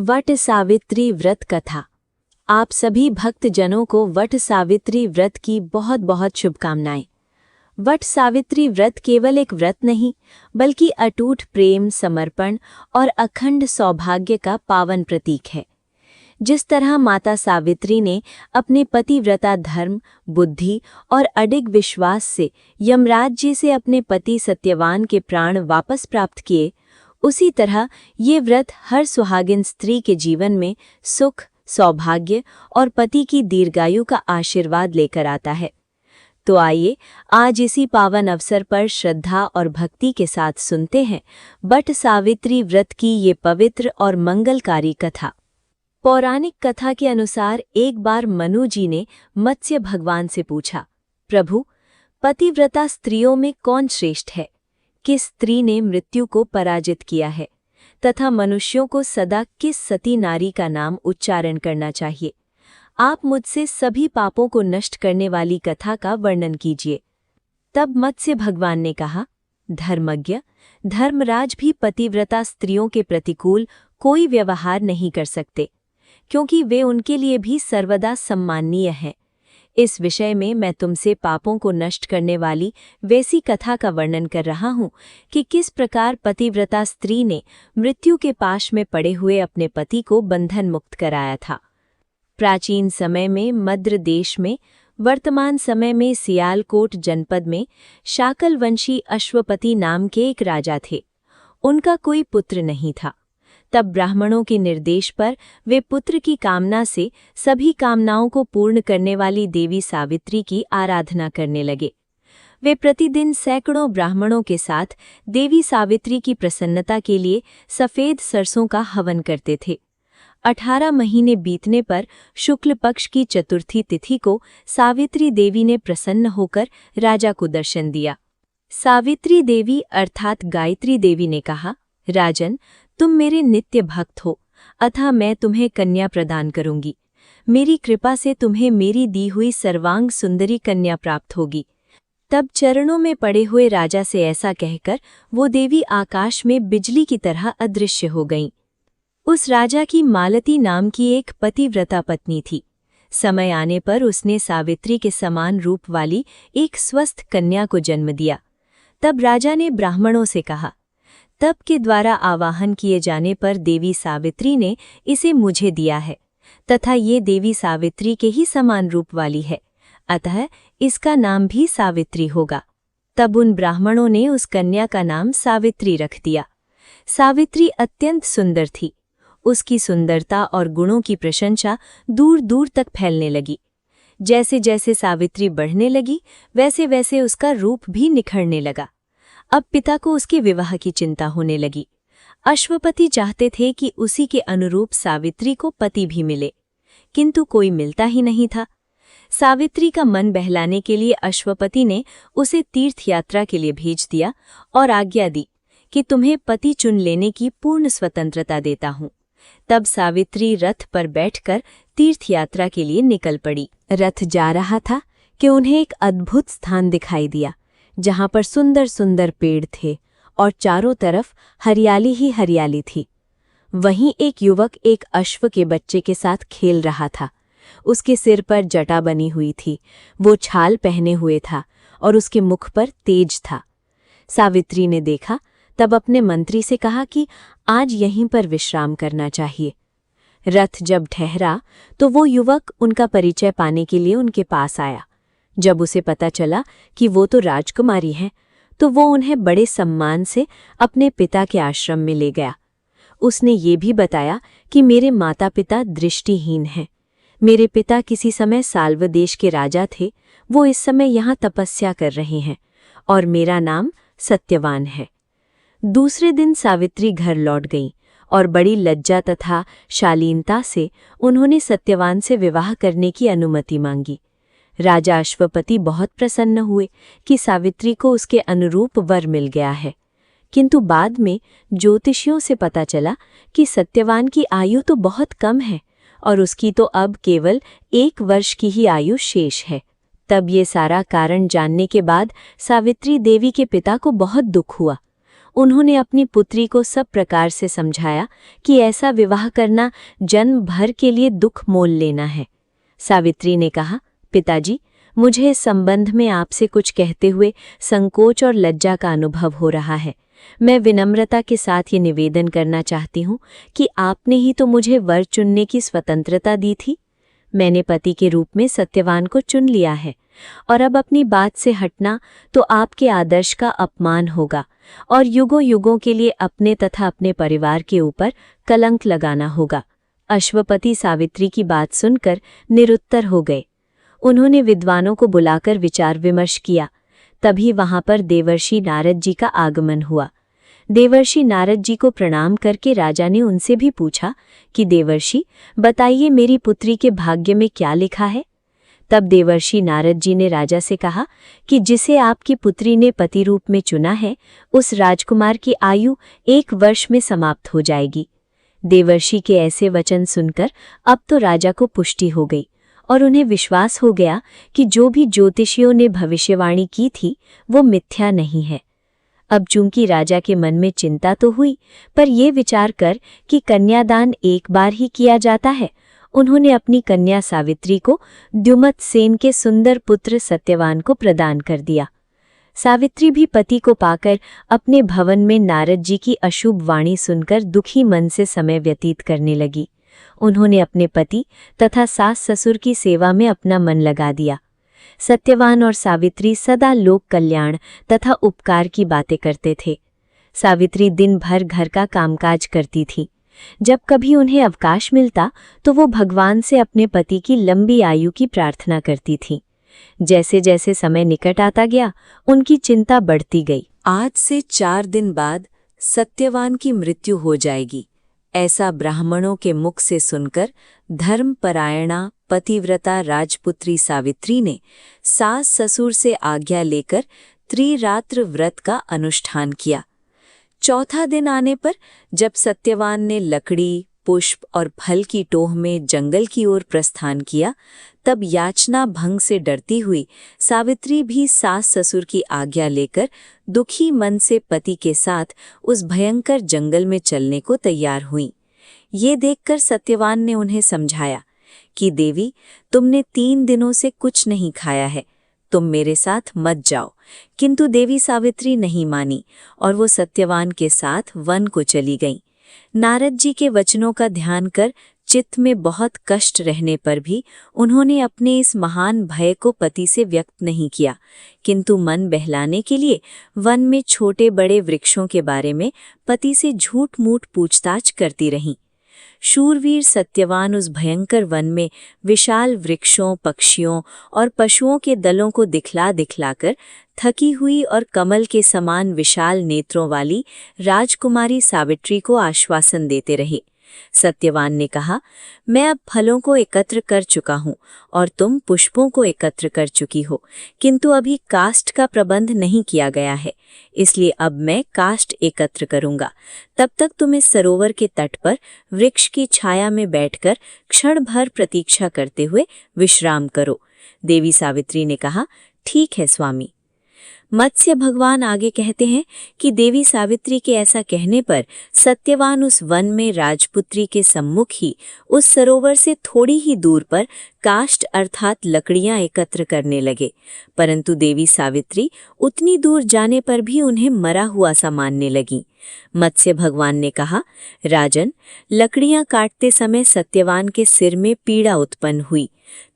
वट सावित्री व्रत कथा। आप सभी भक्तजनों को वट सावित्री व्रत की बहुत बहुत शुभकामनाएं। वट सावित्री व्रत केवल एक व्रत नहीं, बल्कि अटूट प्रेम, समर्पण और अखंड सौभाग्य का पावन प्रतीक है। जिस तरह माता सावित्री ने अपने पतिव्रता धर्म, बुद्धि और अडिग विश्वास से यमराज जी से अपने पति सत्यवान के प्राण वापस प्राप्त किए, उसी तरह ये व्रत हर सुहागिन स्त्री के जीवन में सुख, सौभाग्य और पति की दीर्घायु का आशीर्वाद लेकर आता है। तो आइए आज इसी पावन अवसर पर श्रद्धा और भक्ति के साथ सुनते हैं वट सावित्री व्रत की ये पवित्र और मंगलकारी कथा। पौराणिक कथा के अनुसार एक बार मनु जी ने मत्स्य भगवान से पूछा, प्रभु, पतिव्रता स्त्रियों में कौन श्रेष्ठ है? किस स्त्री ने मृत्यु को पराजित किया है तथा मनुष्यों को सदा किस सती नारी का नाम उच्चारण करना चाहिए? आप मुझसे सभी पापों को नष्ट करने वाली कथा का वर्णन कीजिए। तब मत्स्य भगवान ने कहा, धर्मज्ञ, धर्मराज भी पतिव्रता स्त्रियों के प्रतिकूल कोई व्यवहार नहीं कर सकते, क्योंकि वे उनके लिए भी सर्वदा सम्माननीय हैं। इस विषय में मैं तुमसे पापों को नष्ट करने वाली वैसी कथा का वर्णन कर रहा हूँ कि किस प्रकार पतिव्रता स्त्री ने मृत्यु के पाश में पड़े हुए अपने पति को बंधन मुक्त कराया था। प्राचीन समय में मद्र देश में, वर्तमान समय में सियालकोट जनपद में शाकलवंशी अश्वपति नाम के एक राजा थे। उनका कोई पुत्र नहीं था। तब ब्राह्मणों के निर्देश पर वे पुत्र की कामना से सभी कामनाओं को पूर्ण करने वाली देवी सावित्री की आराधना करने लगे। वे प्रतिदिन सैकड़ों ब्राह्मणों के साथ देवी सावित्री की प्रसन्नता के लिए सफ़ेद सरसों का हवन करते थे। 18 महीने बीतने पर शुक्ल पक्ष की चतुर्थी तिथि को सावित्री देवी ने प्रसन्न होकर राजा को दर्शन दिया। सावित्री देवी अर्थात गायत्री देवी ने कहा, राजन, तुम मेरे नित्य भक्त हो, अतः मैं तुम्हें कन्या प्रदान करूंगी। मेरी कृपा से तुम्हें मेरी दी हुई सर्वांग सुंदरी कन्या प्राप्त होगी। तब चरणों में पड़े हुए राजा से ऐसा कहकर वो देवी आकाश में बिजली की तरह अदृश्य हो गईं। उस राजा की मालती नाम की एक पतिव्रता पत्नी थी। समय आने पर उसने सावित्री के समान रूप वाली एक स्वस्थ कन्या को जन्म दिया। तब राजा ने ब्राह्मणों से कहा, तप के द्वारा आवाहन किए जाने पर देवी सावित्री ने इसे मुझे दिया है, तथा ये देवी सावित्री के ही समान रूप वाली है, अतः इसका नाम भी सावित्री होगा। तब उन ब्राह्मणों ने उस कन्या का नाम सावित्री रख दिया। सावित्री अत्यंत सुंदर थी। उसकी सुंदरता और गुणों की प्रशंसा दूर दूर तक फैलने लगी। जैसे जैसे सावित्री बढ़ने लगी, वैसे वैसे उसका रूप भी निखरने लगा। अब पिता को उसके विवाह की चिंता होने लगी। अश्वपति चाहते थे कि उसी के अनुरूप सावित्री को पति भी मिले, किंतु कोई मिलता ही नहीं था। सावित्री का मन बहलाने के लिए अश्वपति ने उसे तीर्थ यात्रा के लिए भेज दिया और आज्ञा दी कि तुम्हें पति चुन लेने की पूर्ण स्वतंत्रता देता हूँ। तब सावित्री रथ पर बैठकर तीर्थ यात्रा के लिए निकल पड़ी। रथ जा रहा था कि उन्हें एक अद्भुत स्थान दिखाई दिया, जहाँ पर सुंदर सुंदर पेड़ थे और चारों तरफ हरियाली ही हरियाली थी। वहीं एक युवक एक अश्व के बच्चे के साथ खेल रहा था। उसके सिर पर जटा बनी हुई थी, वो छाल पहने हुए था और उसके मुख पर तेज था। सावित्री ने देखा, तब अपने मंत्री से कहा कि आज यहीं पर विश्राम करना चाहिए। रथ जब ठहरा तो वो युवक उनका परिचय पाने के लिए उनके पास आया। जब उसे पता चला कि वो तो राजकुमारी हैं, तो वो उन्हें बड़े सम्मान से अपने पिता के आश्रम में ले गया। उसने ये भी बताया कि मेरे माता पिता दृष्टिहीन हैं। मेरे पिता किसी समय साल्व देश के राजा थे, वो इस समय यहाँ तपस्या कर रहे हैं और मेरा नाम सत्यवान है। दूसरे दिन सावित्री घर लौट गईं और बड़ी लज्जा तथा शालीनता से उन्होंने सत्यवान से विवाह करने की अनुमति मांगी। राजा अश्वपति बहुत प्रसन्न हुए कि सावित्री को उसके अनुरूप वर मिल गया है, किंतु बाद में ज्योतिषियों से पता चला कि सत्यवान की आयु तो बहुत कम है और उसकी तो अब केवल 1 वर्ष की ही आयु शेष है। तब ये सारा कारण जानने के बाद सावित्री देवी के पिता को बहुत दुख हुआ। उन्होंने अपनी पुत्री को सब प्रकार से समझाया कि ऐसा विवाह करना जन्म भर के लिए दुख मोल लेना है। सावित्री ने कहा, पिताजी, मुझे इस संबंध में आपसे कुछ कहते हुए संकोच और लज्जा का अनुभव हो रहा है। मैं विनम्रता के साथ ये निवेदन करना चाहती हूँ कि आपने ही तो मुझे वर चुनने की स्वतंत्रता दी थी। मैंने पति के रूप में सत्यवान को चुन लिया है और अब अपनी बात से हटना तो आपके आदर्श का अपमान होगा और युगों युगों के लिए अपने तथा अपने परिवार के ऊपर कलंक लगाना होगा। अश्वपति सावित्री की बात सुनकर निरुत्तर हो गए। उन्होंने विद्वानों को बुलाकर विचार विमर्श किया। तभी वहां पर देवर्षि नारद जी का आगमन हुआ। देवर्षि नारद जी को प्रणाम करके राजा ने उनसे भी पूछा कि देवर्षि, बताइए मेरी पुत्री के भाग्य में क्या लिखा है। तब देवर्षि नारद जी ने राजा से कहा कि जिसे आपकी पुत्री ने पति रूप में चुना है, उस राजकुमार की आयु 1 वर्ष में समाप्त हो जाएगी। देवर्षि के ऐसे वचन सुनकर अब तो राजा को पुष्टि हो गई और उन्हें विश्वास हो गया कि जो भी ज्योतिषियों ने भविष्यवाणी की थी वो मिथ्या नहीं है। अब चूंकि राजा के मन में चिंता तो हुई, पर यह विचार कर कि कन्यादान एक बार ही किया जाता है, उन्होंने अपनी कन्या सावित्री को द्युमत सेन के सुंदर पुत्र सत्यवान को प्रदान कर दिया। सावित्री भी पति को पाकर अपने भवन में नारद जी की अशुभ वाणी सुनकर दुखी मन से समय व्यतीत करने लगी। उन्होंने अपने पति तथा सास ससुर की सेवा में अपना मन लगा दिया। सत्यवान और सावित्री सदा लोक कल्याण तथा उपकार की बातें करते थे। सावित्री दिन भर घर का कामकाज करती थी। जब कभी उन्हें अवकाश मिलता तो वो भगवान से अपने पति की लंबी आयु की प्रार्थना करती थी। जैसे जैसे समय निकट आता गया, उनकी चिंता बढ़ती गई। आज से 4 दिन बाद सत्यवान की मृत्यु हो जाएगी, ऐसा ब्राह्मणों के मुख से सुनकर धर्मपरायणा पतिव्रता राजपुत्री सावित्री ने सास ससुर से आज्ञा लेकर त्रिरात्र व्रत का अनुष्ठान किया। चौथा दिन आने पर जब सत्यवान ने लकड़ी, पुष्प और फल की टोह में जंगल की ओर प्रस्थान किया, तब याचना भंग से डरती हुई सावित्री भी सास ससुर की आज्ञा लेकर दुखी मन से पति के साथ उस भयंकर जंगल में चलने को तैयार हुई। ये देखकर सत्यवान ने उन्हें समझाया कि देवी, तुमने 3 दिनों से कुछ नहीं खाया है, तुम मेरे साथ मत जाओ। किंतु देवी सावित्री नहीं मानी और वो सत्यवान के साथ वन को चली गईं। नारद जी के वचनों का ध्यान कर चित्त में बहुत कष्ट रहने पर भी उन्होंने अपने इस महान भय को पति से व्यक्त नहीं किया, किंतु मन बहलाने के लिए वन में छोटे बड़े वृक्षों के बारे में पति से झूठ मूठ पूछताछ करती रहीं। शूरवीर सत्यवान उस भयंकर वन में विशाल वृक्षों, पक्षियों और पशुओं के दलों को दिखला दिखलाकर थकी हुई और कमल के समान विशाल नेत्रों वाली राजकुमारी सावित्री को आश्वासन देते रहे। सत्यवान ने कहा, मैं अब फलों को एकत्र कर चुका हूँ और तुम पुष्पों को एकत्र कर चुकी हो, किंतु अभी काष्ठ का प्रबंध नहीं किया गया है, इसलिए अब मैं काष्ठ एकत्र करूंगा। तब तक तुम इस सरोवर के तट पर वृक्ष की छाया में बैठकर क्षण भर प्रतीक्षा करते हुए विश्राम करो। देवी सावित्री ने कहा, ठीक है स्वामी। मत्स्य भगवान आगे कहते हैं कि देवी सावित्री के ऐसा कहने पर सत्यवान उस वन में राजपुत्री के सम्मुख ही उस सरोवर से थोड़ी ही दूर पर काष्ठ अर्थात लकड़ियां एकत्र करने लगे, परंतु देवी सावित्री उतनी दूर जाने पर भी उन्हें मरा हुआ सा मानने लगी। मत्स्य भगवान ने कहा, राजन, लकड़ियां काटते समय सत्यवान के सिर में पीड़ा उत्पन्न हुई।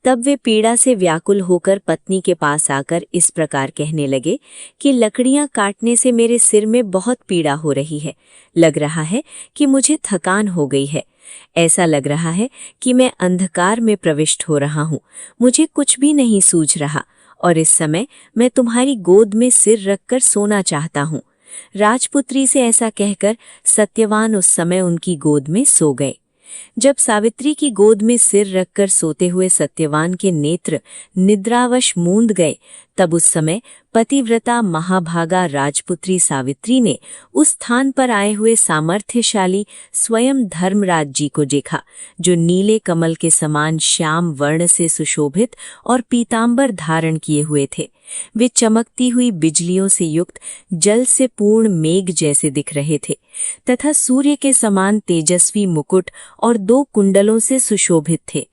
तब वे पीड़ा से व्याकुल होकर पत्नी के पास आकर इस प्रकार कहने लगे कि लकड़ियां काटने से मेरे सिर में बहुत पीड़ा हो रही है, लग रहा है कि मुझे थकान हो गई है, ऐसा लग रहा है कि मैं अंधकार में प्रविष्ट हो रहा हूँ, मुझे कुछ भी नहीं सूझ रहा और इस समय मैं तुम्हारी गोद में सिर रखकर सोना चाहता हूँ। राजपुत्री से ऐसा कहकर सत्यवान उस समय उनकी गोद में सो गए। जब सावित्री की गोद में सिर रखकर सोते हुए सत्यवान के नेत्र निद्रावश मूंद गए, तब उस समय पतिव्रता महाभागा राजपुत्री सावित्री ने उस स्थान पर आए हुए सामर्थ्यशाली स्वयं धर्मराज जी को देखा, जो नीले कमल के समान श्याम वर्ण से सुशोभित और पीतांबर धारण किए हुए थे। वे चमकती हुई बिजलियों से युक्त जल से पूर्ण मेघ जैसे दिख रहे थे तथा सूर्य के समान तेजस्वी मुकुट और 2 कुंडलों से सुशोभित थे।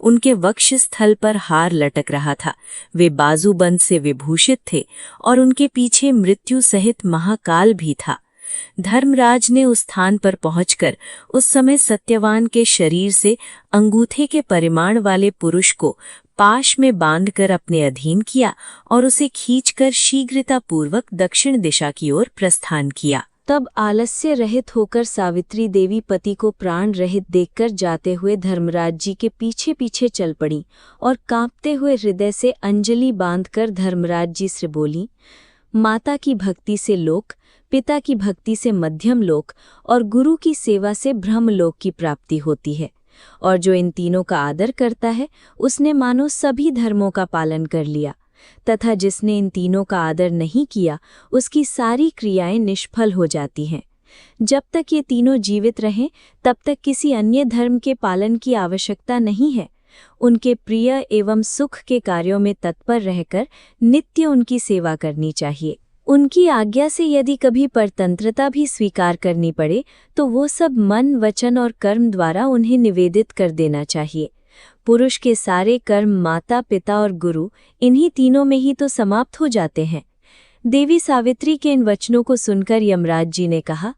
उनके वक्ष स्थल पर हार लटक रहा था। वे बाजूबंद से विभूषित थे और उनके पीछे मृत्यु सहित महाकाल भी था। धर्मराज ने उस स्थान पर पहुंचकर उस समय सत्यवान के शरीर से अंगूठे के परिमाण वाले पुरुष को पाश में बांधकर अपने अधीन किया और उसे खींचकर शीघ्रतापूर्वक दक्षिण दिशा की ओर प्रस्थान किया। तब आलस्य रहित होकर सावित्री देवी पति को प्राण रहित देखकर जाते हुए धर्मराज जी के पीछे पीछे चल पड़ी और कांपते हुए हृदय से अंजलि बांधकर धर्मराज जी से बोली, माता की भक्ति से लोक, पिता की भक्ति से मध्यम लोक और गुरु की सेवा से ब्रह्मलोक की प्राप्ति होती है। और जो इन तीनों का आदर करता है उसने मानो सभी धर्मों का पालन कर लिया, तथा जिसने इन तीनों का आदर नहीं किया उसकी सारी क्रियाएं निष्फल हो जाती हैं। जब तक ये तीनों जीवित रहें तब तक किसी अन्य धर्म के पालन की आवश्यकता नहीं है। उनके प्रिय एवं सुख के कार्यों में तत्पर रहकर नित्य उनकी सेवा करनी चाहिए। उनकी आज्ञा से यदि कभी परतंत्रता भी स्वीकार करनी पड़े तो वो सब मन, वचन और कर्म द्वारा उन्हें निवेदित कर देना चाहिए। पुरुष के सारे कर्म माता, पिता और गुरु, इन्हीं तीनों में ही तो समाप्त हो जाते हैं। देवी सावित्री के इन वचनों को सुनकर यमराज जी ने कहा,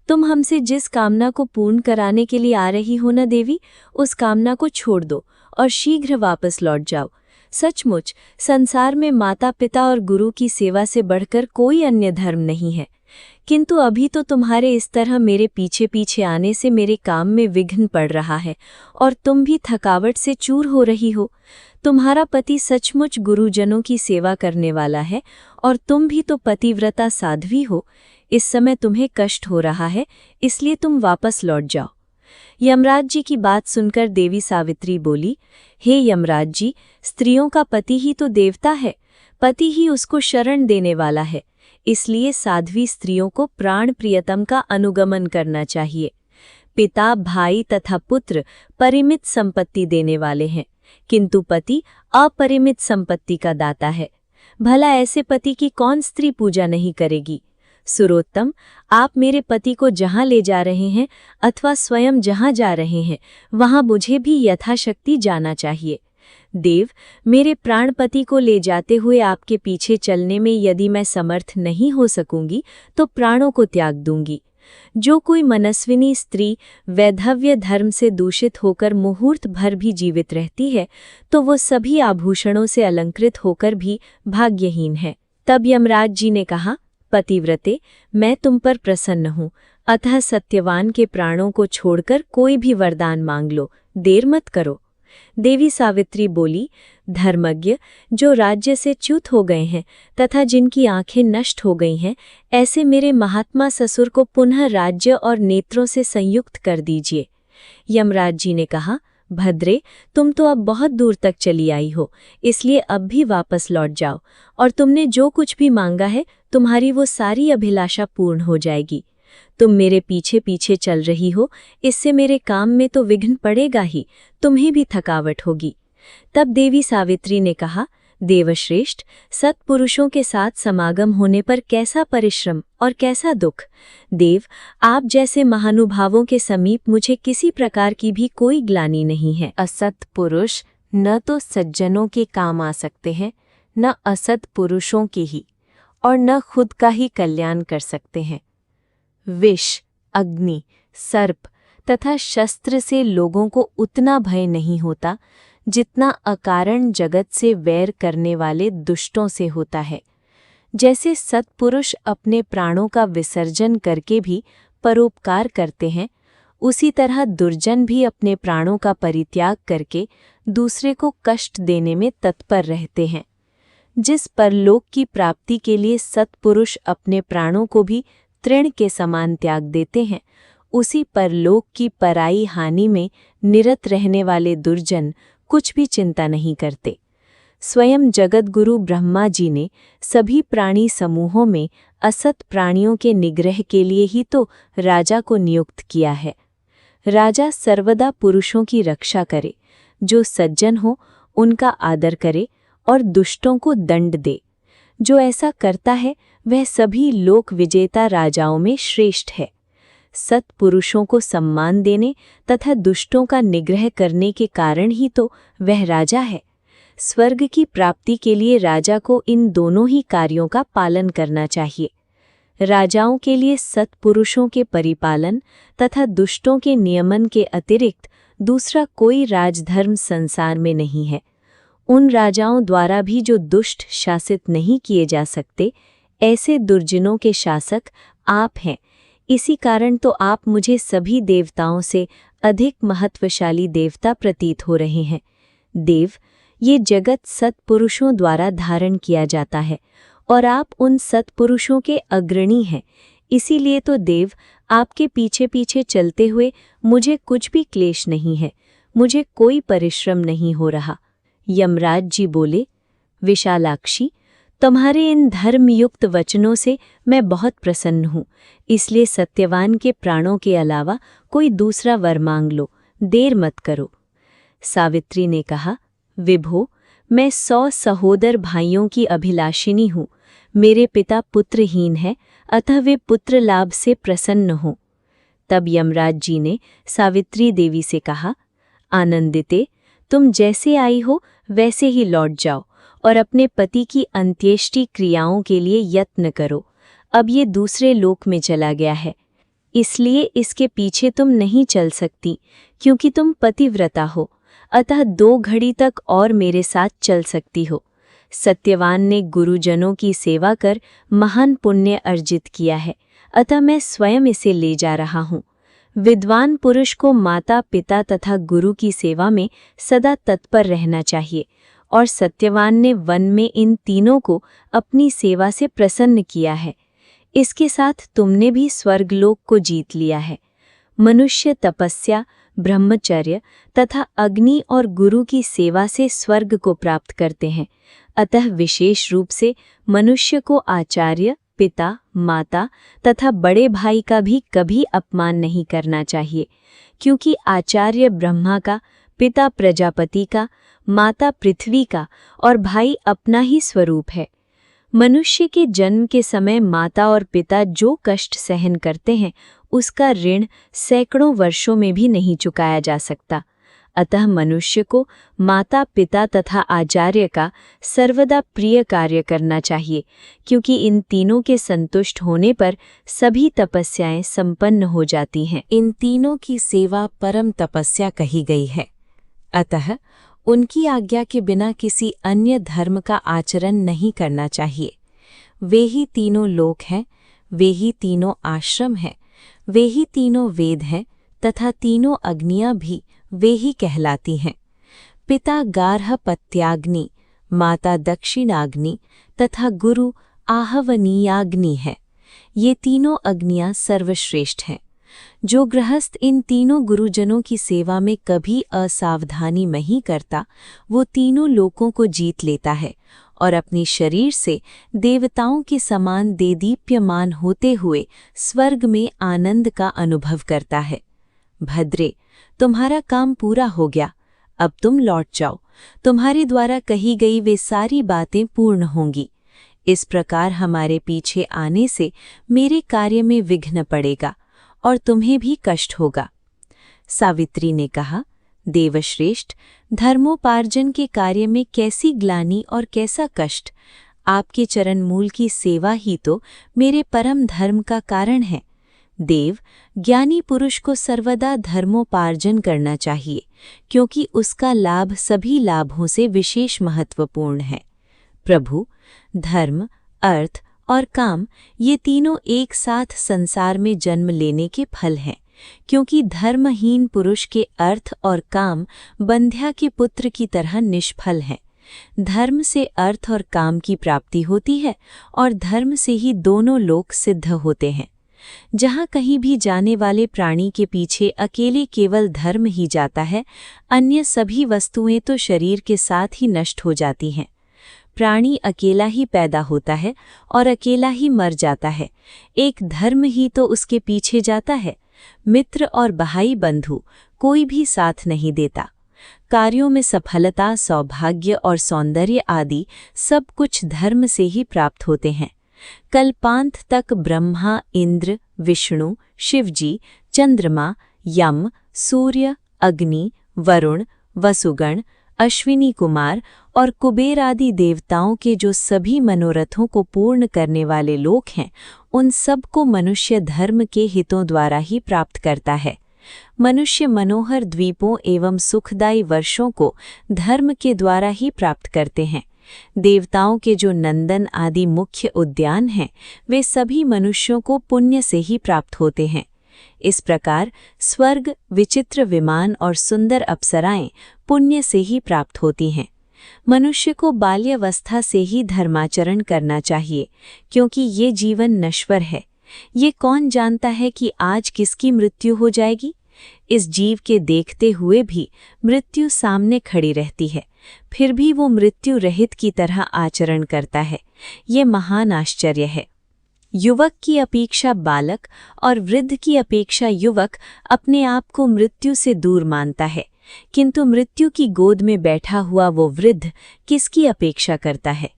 तुम हमसे जिस कामना को पूर्ण कराने के लिए आ रही हो न देवी, उस कामना को छोड़ दो और शीघ्र वापस लौट जाओ। सचमुच संसार में माता, पिता और गुरु की सेवा से बढ़कर कोई अन्य धर्म नहीं है, किंतु अभी तो तुम्हारे इस तरह मेरे पीछे पीछे आने से मेरे काम में विघ्न पड़ रहा है और तुम भी थकावट से चूर हो रही हो। तुम्हारा पति सचमुच गुरुजनों की सेवा करने वाला है और तुम भी तो पतिव्रता साध्वी हो। इस समय तुम्हें कष्ट हो रहा है, इसलिए तुम वापस लौट जाओ। यमराज जी की बात सुनकर देवी सावित्री बोली, हे यमराज जी, स्त्रियों का पति ही तो देवता है, पति ही उसको शरण देने वाला है, इसलिए साध्वी स्त्रियों को प्राण प्रियतम का अनुगमन करना चाहिए। पिता, भाई तथा पुत्र परिमित संपत्ति देने वाले हैं, किंतु पति अपरिमित संपत्ति का दाता है। भला ऐसे पति की कौन स्त्री पूजा नहीं करेगी। सुरोत्तम, आप मेरे पति को जहाँ ले जा रहे हैं अथवा स्वयं जहाँ जा रहे हैं वहाँ मुझे भी यथाशक्ति जाना चाहिए। देव, मेरे प्राणपति को ले जाते हुए आपके पीछे चलने में यदि मैं समर्थ नहीं हो सकूंगी तो प्राणों को त्याग दूंगी। जो कोई मनस्विनी स्त्री वैधव्य धर्म से दूषित होकर मुहूर्त भर भी जीवित रहती है तो वो सभी आभूषणों से अलंकृत होकर भी भाग्यहीन है। तब यमराज जी ने कहा, पतिव्रते, मैं तुम पर प्रसन्न हूँ, अतः सत्यवान के प्राणों को छोड़कर कोई भी वरदान मांग लो, देर मत करो। देवी सावित्री बोली, धर्मज्ञ, जो राज्य से च्युत हो गए हैं तथा जिनकी आंखें नष्ट हो गई हैं, ऐसे मेरे महात्मा ससुर को पुनः राज्य और नेत्रों से संयुक्त कर दीजिए। यमराज जी ने कहा, भद्रे, तुम तो अब बहुत दूर तक चली आई हो, इसलिए अब भी वापस लौट जाओ और तुमने जो कुछ भी मांगा है तुम्हारी वो सारी अभिलाषा पूर्ण हो जाएगी। तुम मेरे पीछे पीछे चल रही हो, इससे मेरे काम में तो विघ्न पड़ेगा ही, तुम्हें भी थकावट होगी। तब देवी सावित्री ने कहा, देवश्रेष्ठ, सत्पुरुषों के साथ समागम होने पर कैसा परिश्रम और कैसा दुख। देव, आप जैसे महानुभावों के समीप मुझे किसी प्रकार की भी कोई ग्लानि नहीं है। असत पुरुष न तो सज्जनों के काम आ सकते हैं, न असत पुरुषों के ही, और न खुद का ही कल्याण कर सकते हैं। विष, अग्नि, सर्प तथा शस्त्र से लोगों को उतना भय नहीं होता जितना अकारण जगत से वैर करने वाले दुष्टों से होता है। जैसे सत्पुरुष अपने प्राणों का विसर्जन करके भी परोपकार करते हैं, उसी तरह दुर्जन भी अपने प्राणों का परित्याग करके दूसरे को कष्ट देने में तत्पर रहते हैं। जिस परलोक की प्राप्ति के लिए सत्पुरुष अपने प्राणों को भी तृण के समान त्याग देते हैं, उसी परलोक की पराई हानि में निरत रहने वाले दुर्जन कुछ भी चिंता नहीं करते। स्वयं जगतगुरु ब्रह्मा जी ने सभी प्राणी समूहों में असत प्राणियों के निग्रह के लिए ही तो राजा को नियुक्त किया है। राजा सर्वदा पुरुषों की रक्षा करे, जो सज्जन हो उनका आदर करे और दुष्टों को दंड दे। जो ऐसा करता है वह सभी लोक विजेता राजाओं में श्रेष्ठ है। सत्पुरुषों को सम्मान देने तथा दुष्टों का निग्रह करने के कारण ही तो वह राजा है। स्वर्ग की प्राप्ति के लिए राजा को इन दोनों ही कार्यों का पालन करना चाहिए। राजाओं के लिए सत्पुरुषों के परिपालन तथा दुष्टों के नियमन के अतिरिक्त दूसरा कोई राजधर्म संसार में नहीं है। उन राजाओं द्वारा भी जो दुष्ट शासित नहीं किए जा सकते, ऐसे दुर्जनों के शासक आप हैं। इसी कारण तो आप मुझे सभी देवताओं से अधिक महत्वशाली देवता प्रतीत हो रहे हैं। देव, ये जगत सत्पुरुषों द्वारा धारण किया जाता है और आप उन सत्पुरुषों के अग्रणी हैं। इसीलिए तो देव, आपके पीछे पीछे चलते हुए मुझे कुछ भी क्लेश नहीं है, मुझे कोई परिश्रम नहीं हो रहा। यमराज जी बोले, विशालाक्षी, तुम्हारे इन धर्मयुक्त वचनों से मैं बहुत प्रसन्न हूँ, इसलिए सत्यवान के प्राणों के अलावा कोई दूसरा वर मांग लो, देर मत करो। सावित्री ने कहा, विभो, मैं 100 सहोदर भाइयों की अभिलाषिनी हूँ। मेरे पिता पुत्रहीन है, अतः वे पुत्र लाभ से प्रसन्न हों। तब यमराज जी ने सावित्री देवी से कहा, आनंदिते, तुम जैसे आई हो वैसे ही लौट जाओ और अपने पति की अंत्येष्टि क्रियाओं के लिए यत्न करो। अब ये दूसरे लोक में चला गया है, इसलिए इसके पीछे तुम नहीं चल सकती, क्योंकि तुम पतिव्रता हो, अतः 2 घड़ी तक और मेरे साथ चल सकती हो। सत्यवान ने गुरुजनों की सेवा कर महान पुण्य अर्जित किया है, अतः मैं स्वयं इसे ले जा रहा हूँ। विद्वान पुरुष को माता पिता तथा गुरु की सेवा में सदा तत्पर रहना चाहिए, और सत्यवान ने वन में इन तीनों को अपनी सेवा से प्रसन्न किया है। इसके साथ तुमने भी स्वर्गलोक को जीत लिया है। मनुष्य तपस्या, ब्रह्मचर्य तथा अग्नि और गुरु की सेवा से स्वर्ग को प्राप्त करते हैं, अतः विशेष रूप से मनुष्य को आचार्य, पिता, माता तथा बड़े भाई का भी कभी अपमान नहीं करना चाहिए, क्योंकि आचार्य ब्रह्मा का, पिता प्रजापति का, माता पृथ्वी का और भाई अपना ही स्वरूप है। मनुष्य के जन्म के समय माता और पिता जो कष्ट सहन करते हैं, उसका ऋण सैकड़ों वर्षों में भी नहीं चुकाया जा सकता। अतः मनुष्य को माता पिता तथा आचार्य का सर्वदा प्रिय कार्य करना चाहिए, क्योंकि इन तीनों के संतुष्ट होने पर सभी तपस्याएं संपन्न हो जाती हैं। इन तीनों की सेवा परम तपस्या कही गई है, अतः उनकी आज्ञा के बिना किसी अन्य धर्म का आचरण नहीं करना चाहिए। वे ही तीनों लोक हैं, वे ही तीनों आश्रम हैं, वे ही तीनों वेद हैं तथा तीनों अग्नियां भी वे ही कहलाती हैं। पिता गार्हपत्याग्नि, माता दक्षिणाग्नि तथा गुरु आहवनीयाग्नि है। ये तीनों अग्नियां सर्वश्रेष्ठ हैं। जो गृहस्थ इन तीनों गुरुजनों की सेवा में कभी असावधानी नहीं करता, वो तीनों लोकों को जीत लेता है और अपनी शरीर से देवताओं के समान देदीप्यमान होते हुए स्वर्ग में आनंद का अनुभव करता है। भद्रे, तुम्हारा काम पूरा हो गया, अब तुम लौट जाओ। तुम्हारे द्वारा कही गई वे सारी बातें पूर्ण होंगी। इस प्रकार हमारे पीछे आने से मेरे कार्य में विघ्न पड़ेगा और तुम्हें भी कष्ट होगा। सावित्री ने कहा, देवश्रेष्ठ, धर्मोपार्जन के कार्य में कैसी ग्लानि और कैसा कष्ट। आपके चरण मूल की सेवा ही तो मेरे परम धर्म का कारण है। देव, ज्ञानी पुरुष को सर्वदा धर्मोपार्जन करना चाहिए, क्योंकि उसका लाभ सभी लाभों से विशेष महत्वपूर्ण है। प्रभु, धर्म, अर्थ और काम ये तीनों एक साथ संसार में जन्म लेने के फल हैं, क्योंकि धर्महीन पुरुष के अर्थ और काम बंध्या के पुत्र की तरह निष्फल हैं। धर्म से अर्थ और काम की प्राप्ति होती है और धर्म से ही दोनों लोक सिद्ध होते हैं। जहाँ कहीं भी जाने वाले प्राणी के पीछे अकेले केवल धर्म ही जाता है, अन्य सभी वस्तुएं तो शरीर के साथ ही नष्ट हो जाती हैं। प्राणी अकेला ही पैदा होता है और अकेला ही मर जाता है, एक धर्म ही तो उसके पीछे जाता है। मित्र और भाई बंधु कोई भी साथ नहीं देता। कार्यों में सफलता, सौभाग्य और सौंदर्य आदि सब कुछ धर्म से ही प्राप्त होते हैं। कल्पांत तक ब्रह्मा, इंद्र, विष्णु, शिवजी, चंद्रमा, यम, सूर्य, अग्नि, वरुण, वसुगण, अश्विनी कुमार और कुबेर आदि देवताओं के जो सभी मनोरथों को पूर्ण करने वाले लोग हैं, उन सब को मनुष्य धर्म के हितों द्वारा ही प्राप्त करता है। मनुष्य मनोहर द्वीपों एवं सुखदायी वर्षों को धर्म के द्वारा ही प्राप्त करते हैं। देवताओं के जो नंदन आदि मुख्य उद्यान हैं, वे सभी मनुष्यों को पुण्य से ही प्राप्त होते हैं। इस प्रकार स्वर्ग, विचित्र विमान और सुंदर अप्सराएं पुण्य से ही प्राप्त होती हैं। मनुष्य को बाल्यावस्था से ही धर्माचरण करना चाहिए, क्योंकि ये जीवन नश्वर है। ये कौन जानता है कि आज किसकी मृत्यु हो जाएगी? इस जीव के देखते हुए भी मृत्यु सामने खड़ी रहती है, फिर भी वो मृत्यु रहित की तरह आचरण करता है। ये महान आश्चर्य है। युवक की अपेक्षा बालक और वृद्ध की अपेक्षा युवक अपने आप को मृत्यु से दूर मानता है, किंतु मृत्यु की गोद में बैठा हुआ वो वृद्ध किसकी अपेक्षा करता है?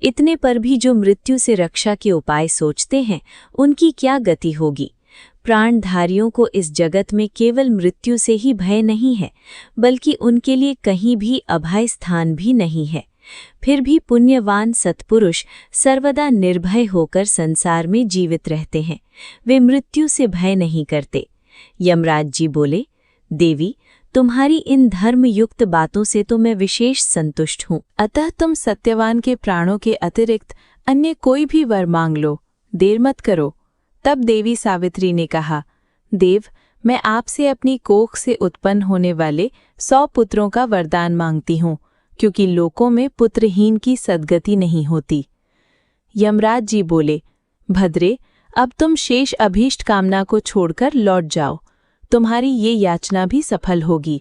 इतने पर भी जो मृत्यु से रक्षा के उपाय सोचते हैं, उनकी क्या गति होगी? प्राणधारियों को इस जगत में केवल मृत्यु से ही भय नहीं है, बल्कि उनके लिए कहीं भी अभय स्थान भी नहीं है। फिर भी पुण्यवान सत्पुरुष सर्वदा निर्भय होकर संसार में जीवित रहते हैं। वे मृत्यु से भय नहीं करते। यमराज जी बोले, देवी, तुम्हारी इन धर्मयुक्त बातों से तो मैं विशेष संतुष्ट हूँ। अतः तुम सत्यवान के प्राणों के अतिरिक्त अन्य कोई भी वर मांग लो, देर मत करो। तब देवी सावित्री ने कहा, देव, मैं आपसे अपनी कोख से उत्पन्न होने वाले 100 पुत्रों का वरदान मांगती हूँ, क्योंकि लोकों में पुत्रहीन की सद्गति नहीं होती। यमराज जी बोले, भद्रे, अब तुम शेष अभीष्ट कामना को छोड़कर लौट जाओ, तुम्हारी ये याचना भी सफल होगी।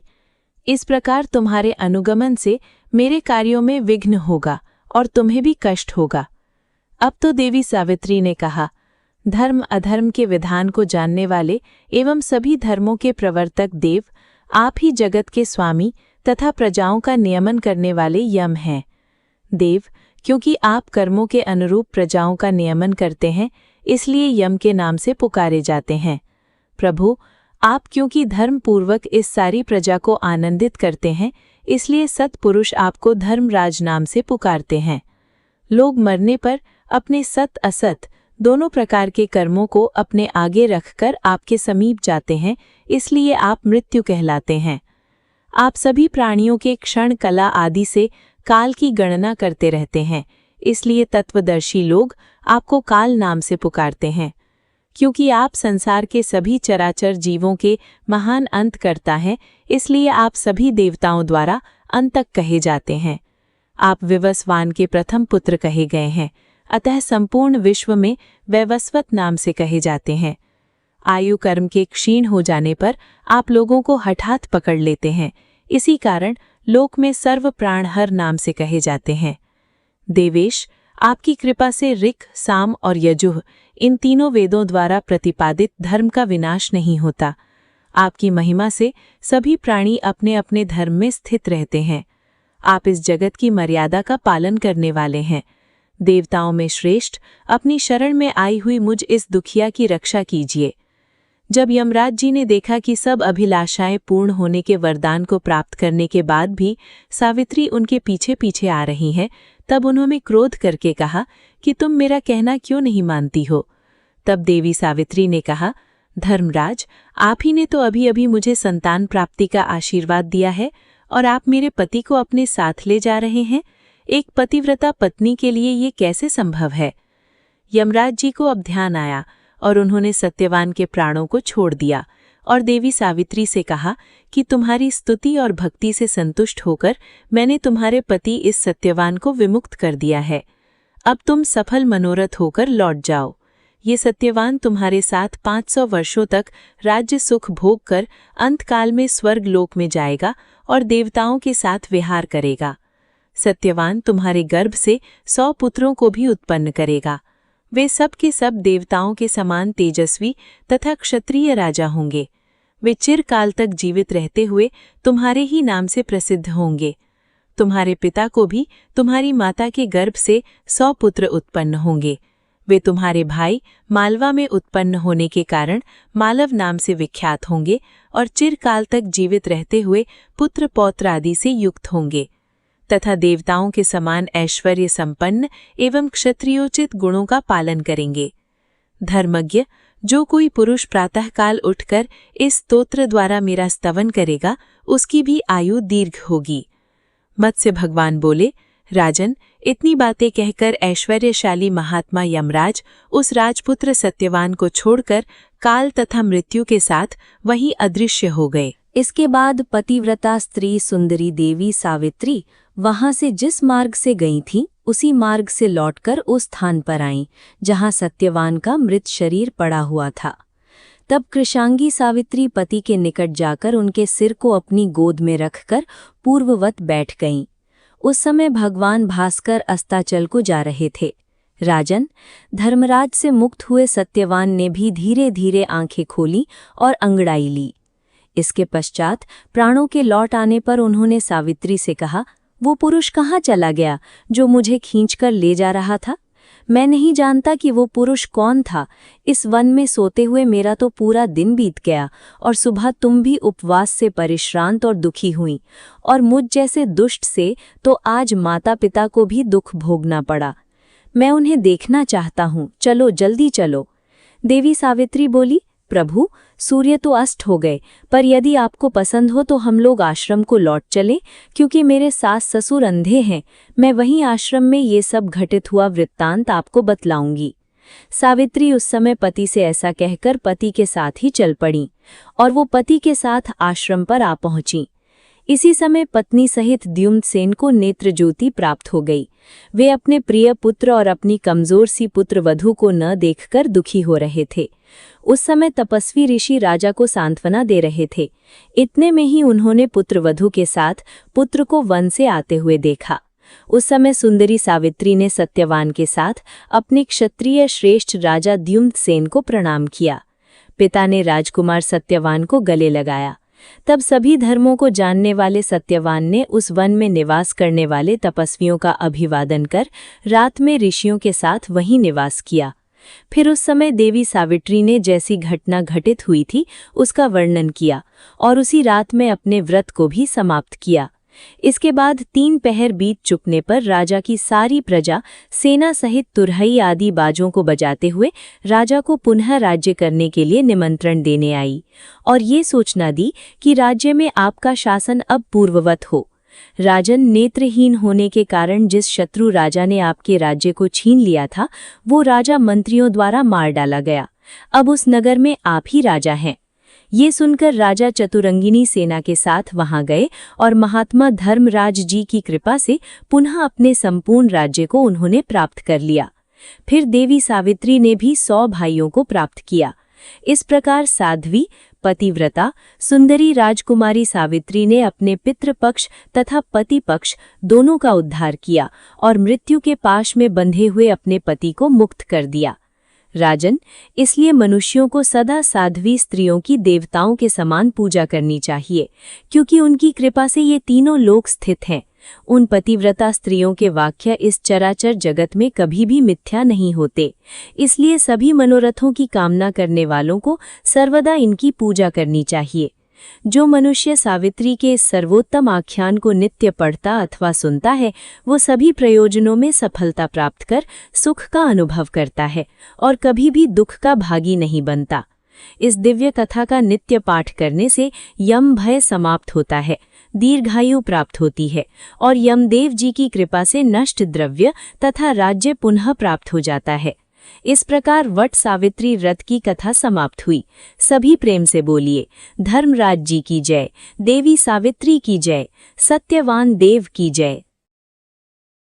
इस प्रकार तुम्हारे अनुगमन से मेरे कार्यों में विघ्न होगा और तुम्हें भी कष्ट होगा। अब तो देवी सावित्री ने कहा, धर्म अधर्म के विधान को जानने वाले एवं सभी धर्मों के प्रवर्तक देव, आप ही जगत के स्वामी तथा प्रजाओं का नियमन करने वाले यम हैं। देव, क्योंकि आप कर्मों के अनुरूप प्रजाओं का नियमन करते हैं, इसलिए यम के नाम से पुकारे जाते हैं। प्रभु, आप क्योंकि धर्मपूर्वक इस सारी प्रजा को आनंदित करते हैं, इसलिए सत्पुरुष आपको धर्मराज नाम से पुकारते हैं। लोग मरने पर अपने सत असत दोनों प्रकार के कर्मों को अपने आगे रखकर आपके समीप जाते हैं, इसलिए आप मृत्यु कहलाते हैं। आप सभी प्राणियों के क्षण, कला आदि से काल की गणना करते रहते हैं, इसलिए तत्वदर्शी लोग आपको काल नाम से पुकारते हैं। क्योंकि आप संसार के सभी चराचर जीवों के महान अंत करता हैं, इसलिए आप सभी देवताओं द्वारा अंतक कहे जाते हैं। आप विवस्वान के प्रथम पुत्र कहे गए हैं, अतः संपूर्ण विश्व में वैवस्वत नाम से कहे जाते हैं। आयु कर्म के क्षीण हो जाने पर आप लोगों को हठात पकड़ लेते हैं, इसी कारण लोक में सर्व प्राणहर नाम से कहे जाते हैं। देवेश, आपकी कृपा से ऋक्, साम और यजुः इन तीनों वेदों द्वारा प्रतिपादित धर्म का विनाश नहीं होता। आपकी महिमा से सभी प्राणी अपने अपने धर्म में स्थित रहते हैं। आप इस जगत की मर्यादा का पालन करने वाले हैं। देवताओं में श्रेष्ठ, अपनी शरण में आई हुई मुझ इस दुखिया की रक्षा कीजिए। जब यमराज जी ने देखा कि सब अभिलाषाएं पूर्ण होने के वरदान को प्राप्त करने के बाद भी सावित्री उनके पीछे पीछे आ रही हैं, तब उन्होंने क्रोध करके कहा कि तुम मेरा कहना क्यों नहीं मानती हो? तब देवी सावित्री ने कहा, धर्मराज, आप ही ने तो अभी अभी मुझे संतान प्राप्ति का आशीर्वाद दिया है और आप मेरे पति को अपने साथ ले जा रहे हैं। एक पतिव्रता पत्नी के लिए ये कैसे संभव है? यमराज जी को अब ध्यान आया और उन्होंने सत्यवान के प्राणों को छोड़ दिया और देवी सावित्री से कहा कि तुम्हारी स्तुति और भक्ति से संतुष्ट होकर मैंने तुम्हारे पति इस सत्यवान को विमुक्त कर दिया है। अब तुम सफल मनोरथ होकर लौट जाओ। ये सत्यवान तुम्हारे साथ 500 वर्षों तक राज्य सुख भोग कर अंतकाल में स्वर्ग लोक में जाएगा और देवताओं के साथ विहार करेगा। सत्यवान तुम्हारे गर्भ से 100 पुत्रों को भी उत्पन्न करेगा। वे सब के सब देवताओं के समान तेजस्वी तथा क्षत्रिय राजा होंगे। वे चिरकाल तक जीवित रहते हुए तुम्हारे ही नाम से प्रसिद्ध होंगे। तुम्हारे पिता को भी तुम्हारी माता के गर्भ से 100 पुत्र उत्पन्न होंगे। वे तुम्हारे भाई मालवा में उत्पन्न होने के कारण मालव नाम से विख्यात होंगे और चिरकाल तक जीवित रहते हुए पुत्र पौत्र आदि से युक्त होंगे तथा देवताओं के समान ऐश्वर्य संपन्न एवं क्षत्रियोचित गुणों का पालन करेंगे। धर्मज्ञ जो कोई पुरुष प्रातःकाल उठकर इस स्तोत्र द्वारा मेरा स्तवन करेगा उसकी भी आयु दीर्घ होगी। मत्स्य भगवान बोले, राजन, इतनी बातें कहकर ऐश्वर्यशाली महात्मा यमराज उस राजपुत्र सत्यवान को छोड़कर काल तथा मृत्यु के साथ वहीं अदृश्य हो गए। इसके बाद पतिव्रता स्त्री सुंदरी देवी सावित्री वहां से जिस मार्ग से गई थी उसी मार्ग से लौटकर उस स्थान पर आईं जहां सत्यवान का मृत शरीर पड़ा हुआ था। तब कृशांगी सावित्री पति के निकट जाकर उनके सिर को अपनी गोद में रखकर पूर्ववत बैठ गईं। उस समय भगवान भास्कर अस्ताचल को जा रहे थे। राजन, धर्मराज से मुक्त हुए सत्यवान ने भी धीरे धीरे आंखें खोली और अंगड़ाई ली। इसके पश्चात प्राणों के लौट आने पर उन्होंने सावित्री से कहा, वो पुरुष कहाँ चला गया जो मुझे खींचकर ले जा रहा था? मैं नहीं जानता कि वो पुरुष कौन था। इस वन में सोते हुए मेरा तो पूरा दिन बीत गया और सुबह तुम भी उपवास से परिश्रांत और दुखी हुई, और मुझ जैसे दुष्ट से तो आज माता पिता को भी दुख भोगना पड़ा। मैं उन्हें देखना चाहता हूँ, चलो जल्दी चलो। देवी सावित्री बोली, प्रभु, सूर्य तो अस्त हो गए, पर यदि आपको पसंद हो तो हम लोग आश्रम को लौट चलें, क्योंकि मेरे सास ससुर अंधे हैं। मैं वहीं आश्रम में ये सब घटित हुआ वृत्तांत आपको बतलाऊंगी। सावित्री उस समय पति से ऐसा कहकर पति के साथ ही चल पड़ी और वो पति के साथ आश्रम पर आ पहुंची। इसी समय पत्नी सहित द्युम्नसेन को नेत्र ज्योति प्राप्त हो गई। वे अपने प्रिय पुत्र और अपनी कमजोर सी पुत्र वधू को न देखकर दुखी हो रहे थे। उस समय तपस्वी ऋषि राजा को सांत्वना दे रहे थे। इतने में ही उन्होंने पुत्रवधू के साथ पुत्र को वन से आते हुए देखा। उस समय सुंदरी सावित्री ने सत्यवान के साथ अपने क्षत्रिय श्रेष्ठ राजा द्युम्नसेन को प्रणाम किया। पिता ने राजकुमार सत्यवान को गले लगाया। तब सभी धर्मों को जानने वाले सत्यवान ने उस वन में निवास करने वाले तपस्वियों का अभिवादन कर रात में ऋषियों के साथ वहीं निवास किया। फिर उस समय देवी सावित्री ने जैसी घटना घटित हुई थी उसका वर्णन किया और उसी रात में अपने व्रत को भी समाप्त किया। इसके बाद 3 पहर बीत चुकने पर राजा की सारी प्रजा सेना सहित तुरहई आदि बाजों को बजाते हुए राजा को पुनः राज्य करने के लिए निमंत्रण देने आई और ये सूचना दी कि राज्य में आपका शासन अब पूर्ववत हो। राजन, नेत्रहीन होने के कारण जिस शत्रु राजा ने आपके राज्य को छीन लिया था वो राजा मंत्रियों द्वारा मार डाला गया। अब उस नगर में आप ही राजा हैं। ये सुनकर राजा चतुरंगिनी सेना के साथ वहां गए और महात्मा धर्मराज जी की कृपा से पुनः अपने संपूर्ण राज्य को उन्होंने प्राप्त कर लिया। फिर देवी सावित्री ने भी 100 भाइयों को प्राप्त किया। इस प्रकार साध्वी, पतिव्रता, सुंदरी राजकुमारी सावित्री ने अपने पितृपक्ष तथा पति पक्ष दोनों का उद्धार किया और मृत्यु के पाश में बंधे हुए अपने पति को मुक्त कर दिया। राजन, इसलिए मनुष्यों को सदा साध्वी स्त्रियों की देवताओं के समान पूजा करनी चाहिए, क्योंकि उनकी कृपा से ये तीनों लोक स्थित हैं। उन पतिव्रता स्त्रियों के वाक्य इस चराचर जगत में कभी भी मिथ्या नहीं होते। इसलिए सभी मनोरथों की कामना करने वालों को सर्वदा इनकी पूजा करनी चाहिए। जो मनुष्य सावित्री के इस सर्वोत्तम आख्यान को नित्य पढ़ता अथवा सुनता है वो सभी प्रयोजनों में सफलता प्राप्त कर सुख का अनुभव करता है और कभी भी दुख का भागी नहीं बनता। इस दिव्य कथा का नित्य पाठ करने से यम भय समाप्त होता है, दीर्घायु प्राप्त होती है और यमदेव जी की कृपा से नष्ट द्रव्य तथा राज्य पुनः प्राप्त हो जाता है। इस प्रकार वट सावित्री व्रत की कथा समाप्त हुई। सभी प्रेम से बोलिए, धर्मराज जी की जय, देवी सावित्री की जय, सत्यवान देव की जय।